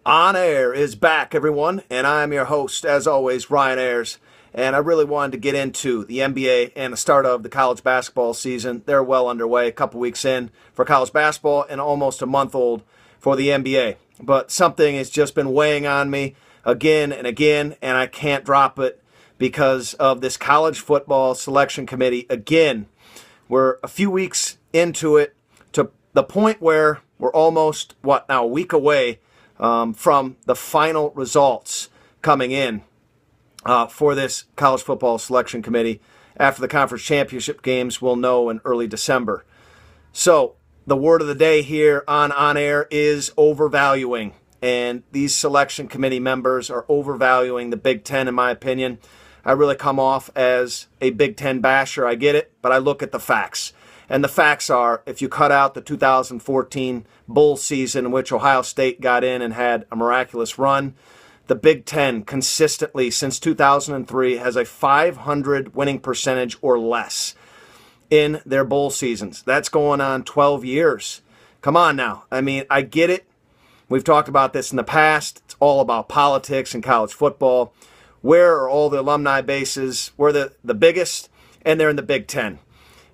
On-Ayer is back, everyone, and I'm your host, as always, Ryan Ayers. And I really wanted to get into the NBA and the start of the college basketball season. They're well underway, a couple weeks in for college basketball and almost a month old for the NBA. But something has just been weighing on me again and again, and I can't drop it because of this college football selection committee. Again, we're a few weeks into it to the point where we're almost, a week away from the final results coming in for this college football selection committee. After the conference championship games, we'll know in early December. So the word of the day here on-air is overvaluing. And these selection committee members are overvaluing the Big Ten, in my opinion. I really come off as a Big Ten basher. I get it, but I look at the facts. And the facts are, if you cut out the 2014 bowl season in which Ohio State got in and had a miraculous run, the Big Ten consistently since 2003 has a 500 winning percentage or less in their bowl seasons. That's going on 12 years. Come on now. I mean, I get it. We've talked about this in the past. It's all about politics and college football. Where are all the alumni bases? We're the biggest, and they're in the Big Ten.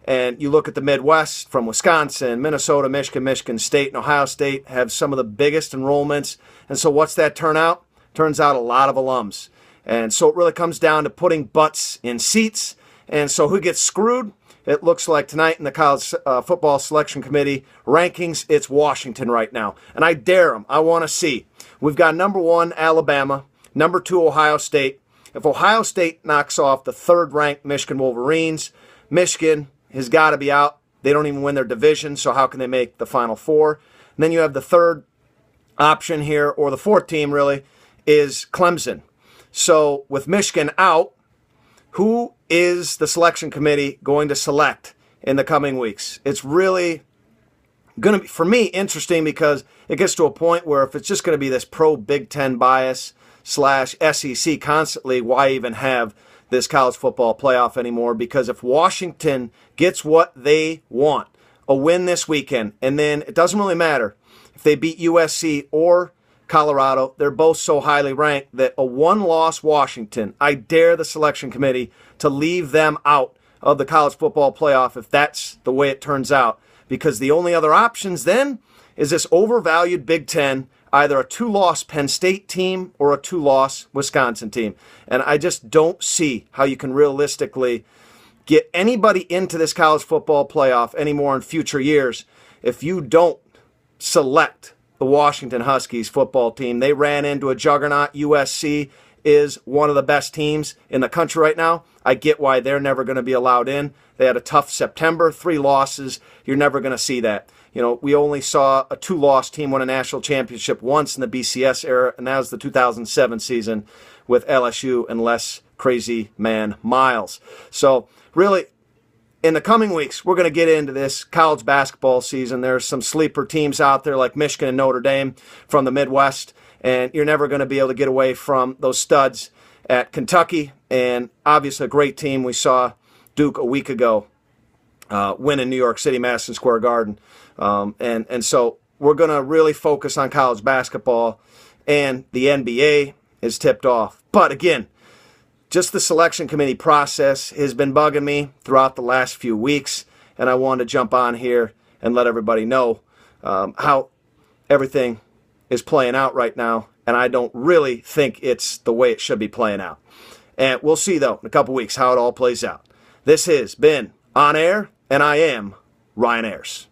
And you look at the Midwest from Wisconsin, Minnesota, Michigan State, and Ohio State have some of the biggest enrollments. And so what's that turn out? Turns out a lot of alums. And so it really comes down to putting butts in seats. And so who gets screwed? It looks like tonight in the college football selection committee rankings, it's Washington right now. And I dare them. I want to see. We've got number 1, Alabama, number 2, Ohio State. If Ohio State knocks off the third-ranked Michigan Wolverines, Michigan has got to be out. They don't even win their division, so how can they make the Final Four? And then you have the third option here, or the fourth team really, is Clemson. So with Michigan out, who is the selection committee going to select in the coming weeks? It's really going to be, for me, interesting because it gets to a point where if it's just going to be this pro-Big Ten bias / SEC constantly, why even have this college football playoff anymore? Because if Washington gets what they want, a win this weekend, and then it doesn't really matter if they beat USC or Colorado, they're both so highly ranked that a one-loss Washington, I dare the selection committee to leave them out of the college football playoff if that's the way it turns out. Because the only other options then is this overvalued Big Ten, either a 2-loss Penn State team or a 2-loss Wisconsin team. And I just don't see how you can realistically get anybody into this college football playoff anymore in future years if you don't select the Washington Huskies football team. They ran into a juggernaut. USC is one of the best teams in the country right now. I get why they're never going to be allowed in. They had a tough September, 3 losses. You're never going to see that. You know, we only saw a 2-loss team win a national championship once in the BCS era, and that was the 2007 season with LSU and less crazy man Miles. So really, in the coming weeks, we're going to get into this college basketball season. There's some sleeper teams out there like Michigan and Notre Dame from the Midwest, and you're never going to be able to get away from those studs at Kentucky, and obviously a great team. We saw Duke a week ago win in New York City, Madison Square Garden. And so we're going to really focus on college basketball, and the NBA is tipped off. But again, just the selection committee process has been bugging me throughout the last few weeks, and I wanted to jump on here and let everybody know how everything is playing out right now, and I don't really think it's the way it should be playing out. And we'll see, though, in a couple weeks how it all plays out. This has been On Air, and I am Ryan Ayers.